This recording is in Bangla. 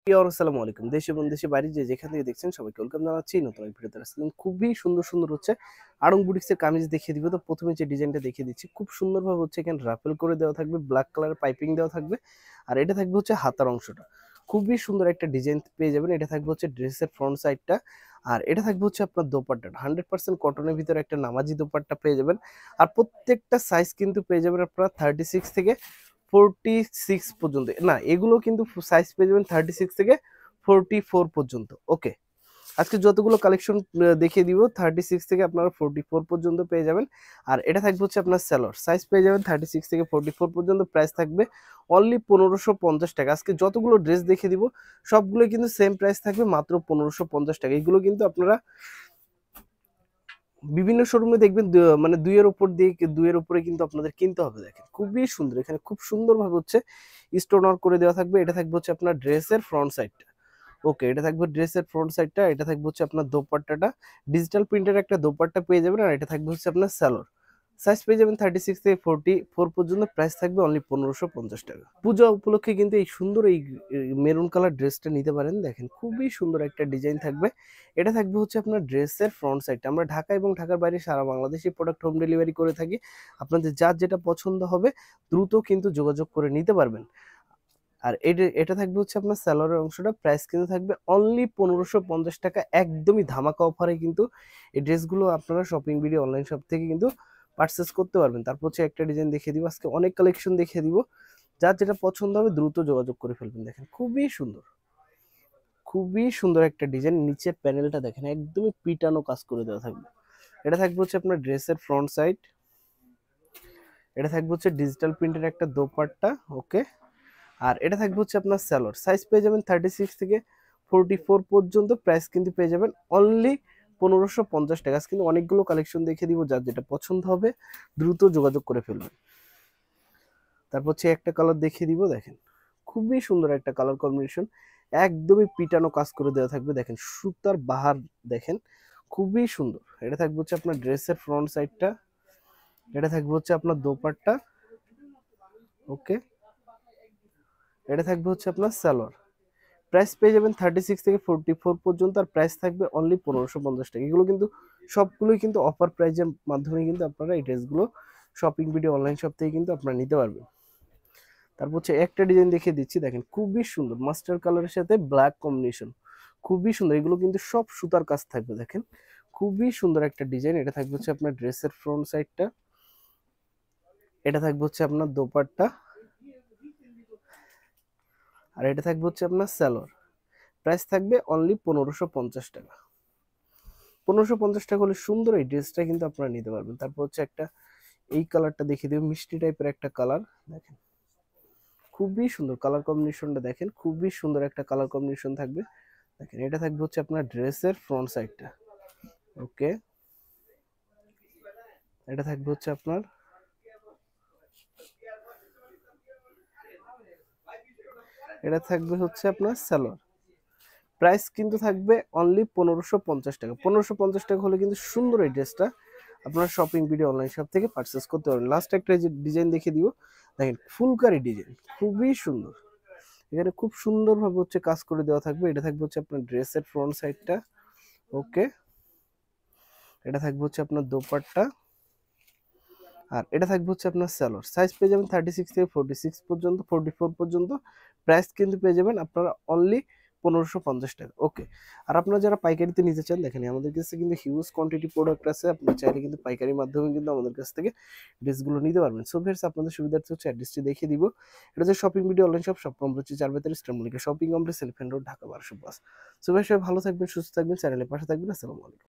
আসসালামু আলাইকুম। দেশ এবং দেশের বাইরে যেখান থেকে দেখছেন সবাইকে ওয়েলকাম জানাচ্ছি নতুন এক ভিডিওতে। আসলে খুবই সুন্দর সুন্দর হচ্ছে আড়ং বুটিক্সের কামিজ দেখিয়ে দিব। তো প্রথমে যে ডিজাইনটা দেখিয়ে দিচ্ছি, খুব সুন্দরভাবে হচ্ছে এখানে রাফেল করে দেওয়া থাকবে, ব্ল্যাক কালার পাইপিং দেওয়া থাকবে। আর এটা থাকবে হচ্ছে হাতার অংশটা, খুবই সুন্দর একটা ডিজাইন পেয়ে যাবেন। এটা থাকবে হচ্ছে ড্রেসের ফ্রন্ট সাইডটা, আর এটা থাকবে হচ্ছে আপনার দোপাট্টাটা 100% কটনের ভিতরে একটা নামাজি দোপাট্টা পেয়ে যাবেন। আর প্রত্যেকটা সাইজ কিন্তু পেয়ে যাবেন আপনারা 36 থেকে 46 পর্যন্ত। না, এগুলো কিন্তু সাইজ পেয়ে যাবেন 36 থেকে 44 পর্যন্ত। ওকে, আজকে যতগুলো কালেকশন দেখিয়ে দিব 36 থেকে আপনারা 44 পর্যন্ত পেয়ে যাবেন। আর এটা থাকবে হচ্ছে আপনার সেলর সাইজ পেয়ে যাবেন 36 থেকে 44 পর্যন্ত। প্রাইস থাকবে অনলি 1550 টাকা। আজকে যতগুলো ড্রেস দেখিয়ে দিব সবগুলো কিন্তু সেম প্রাইস থাকবে, মাত্র 1550 টাকা। এগুলো কিন্তু আপনারা বিভিন্ন শোরুমে দেখবেন মানে দুইয়ের উপরে কিন্তু আপনাদের কিনতে হবে। দেখেন খুবই সুন্দর, এখানে খুব সুন্দর ভাবে হচ্ছে স্টোন ওয়ার্ক করে দেওয়া থাকবে। এটা থাকবে হচ্ছে আপনার ড্রেসের ফ্রন্ট সাইডটা। ওকে, এটা থাকবে ড্রেসের ফ্রন্ট সাইডটা। এটা থাকবে হচ্ছে আপনার দোপাট্টাটা, ডিজিটাল প্রিন্টের একটা দোপাট্টা পেয়ে যাবেন। আর এটা থাকবে হচ্ছে আপনার সালোয়ার সাইজ পেয়ে যাবেন 36 থেকে 44 পর্যন্ত। প্রাইস থাকবে অনলি 1550 টাকা। পূজা উপলক্ষে কিন্তু এই সুন্দর এই মেরুন কালার ড্রেসটা নিতে পারেন। দেখেন খুবই সুন্দর একটা ডিজাইন থাকবে। এটা থাকবে হচ্ছে আপনার ড্রেসের ফ্রন্ট সাইডটা। আমরা ঢাকা এবং ঢাকার বাইরে সারা বাংলাদেশে প্রোডাক্ট হোম ডেলিভারি করে থাকি। আপনাদের যার যেটা পছন্দ হবে দ্রুত কিন্তু যোগাযোগ করে নিতে পারবেন। আর এটা থাকবে হচ্ছে আপনার স্যালোয়ারের অংশটা। প্রাইস কিন্তু থাকবে অনলি 1550 টাকা, একদমই ধামাকা অফারে কিন্তু এই ড্রেসগুলো আপনারা শপিং ভিডিও অনলাইন শপ থেকে কিন্তু পারচেস করতে পারবেন। তারপর হচ্ছে একটা ডিজাইন দেখিয়ে দিব, আজকে অনেক কালেকশন দেখিয়ে দিব। যার যেটা পছন্দ হবে দ্রুত যোগাযোগ করে ফেলবেন। দেখেন খুবই সুন্দর, খুবই সুন্দর একটা ডিজাইন। নিচের প্যানেলটা দেখেন একদমই পিটানো কাজ করে দেওয়া থাকবে। এটা থাকবে হচ্ছে আপনার ড্রেসের ফ্রন্ট সাইড। এটা থাকবে হচ্ছে ডিজিটাল প্রিন্টের একটা দোপাট্টা। ওকে, আর এটা থাকবে হচ্ছে আপনার স্যালোর সাইজ পেয়ে যাবেন 36 থেকে 44 পর্যন্ত। প্রাইস কিন্তু পেয়ে যাবেন অনলি 1550 টাকা। কিন্তু অনেকগুলো কালেকশন দেখে দিব, যার যেটা পছন্দ হবে দ্রুত যোগাযোগ করে ফেলবেন। তারপর হচ্ছে একটা কালার দেখিয়ে দিব, দেখেন খুবই সুন্দর একটা কালার কম্বিনেশন, একদমই পিটানো কাজ করে দেওয়া থাকবে। দেখেন সুতার বাহার, দেখেন খুবই সুন্দর। এটা থাকবে হচ্ছে আপনার ড্রেসের ফ্রন্ট সাইডটা। এটা থাকবে হচ্ছে আপনার দোপাট্টা। ওকে, এটা থাকবে হচ্ছে আপনার সালোয়ার। প্রাইস পেয়ে যাবেন 36 থেকে 44 পর্যন্ত। আর প্রাইস থাকবে অনলি 1550 টাকা। এগুলো কিন্তু সবগুলোই কিন্তু অফার প্রাইজের মাধ্যমে কিন্তু আপনারা এই ড্রেসগুলো শপিং ভিডিও অনলাইন শপ থেকে কিন্তু আপনারা নিতে পারবেন। তারপর হচ্ছে একটা ডিজাইন দেখিয়ে দিচ্ছি, দেখেন খুবই সুন্দর মাস্টার কালারের সাথে ব্ল্যাক কম্বিনেশন, খুবই সুন্দর। এগুলো কিন্তু সব সুতার কাজ থাকবে। দেখেন খুবই সুন্দর একটা ডিজাইন। এটা থাকবে হচ্ছে আপনার ড্রেসের ফ্রন্ট সাইডটা। এটা থাকবে হচ্ছে আপনার দোপাট্টা। আর এটা থাকবে হচ্ছে আপনার সালোয়ার। প্রাইস থাকবে অনলি 1550 টাকা। 1550 টাকা হলে সুন্দর এই ড্রেসটা কিন্তু আপনারা নিতে পারবেন। তারপর হচ্ছে একটা এই কালারটা দেখিয়ে দেব, মিষ্টি টাইপের একটা কালার। দেখেন খুবই সুন্দর কালার কম্বিনেশনটা, দেখেন খুবই সুন্দর একটা কালার কম্বিনেশন থাকবে। দেখেন এটা থাকবে হচ্ছে আপনার ড্রেসের ফ্রন্ট সাইডটা। ওকে, এটা থাকবে হচ্ছে আপনার, এটা থাকবে হচ্ছে আপনার সালোয়ার। প্রাইস কিন্তু থাকবে অনলি 1550 টাকা। 1550 টাকা হলে কিন্তু সুন্দর এই ড্রেসটা আপনারা শপিং ভিডিও অনলাইন শপ থেকে পারচেস করতে পারবেন। লাস্ট একটা ডিজাইন দেখিয়ে দিব, দেখেন ফুলকারি ডিজাইন, খুবই সুন্দর। এখানে খুব সুন্দরভাবে হচ্ছে কাজ করে দেওয়া থাকবে। এটা থাকবে হচ্ছে আপনার ড্রেসের ফ্রন্ট সাইডটা। ওকে, এটা থাকবে হচ্ছে আপনার দোপাট্টা। আর এটা থাকবে হচ্ছে আপনার সালোয়ার। সাইজ পেয়ে যাবেন 36 থেকে 46 পর্যন্ত, 44 পর্যন্ত। প্রাইস কিন্তু পেয়ে যাবেন আপনারা অনলি 1550 টাকা। ওকে, আর আপনারা যারা পাইকারিতে নিতে চান, দেখেন আমাদের কাছে কিন্তু হিউজ কোয়ান্টিটি প্রোডাক্ট আছে। আপনারা চাইলে কিন্তু পাইকারির মাধ্যমে কিন্তু আমাদের কাছ থেকে ড্রেসগুলো নিতে পারবেন। সো ভিউয়ার্স, আপনাদের সুবিধার্থে হচ্ছে অ্যাড্রেসটি দেখিয়ে দিব। এটা হচ্ছে shopping video online shop, shop number হচ্ছে 442 eastern Mallika shopping complex, elephant road, Dhaka 1200+। So viewers, সবাই ভালো থাকবেন, সুস্থ থাকবেন, চ্যানেলের পাশে থাকবেন। আসসালামু আলাইকুম।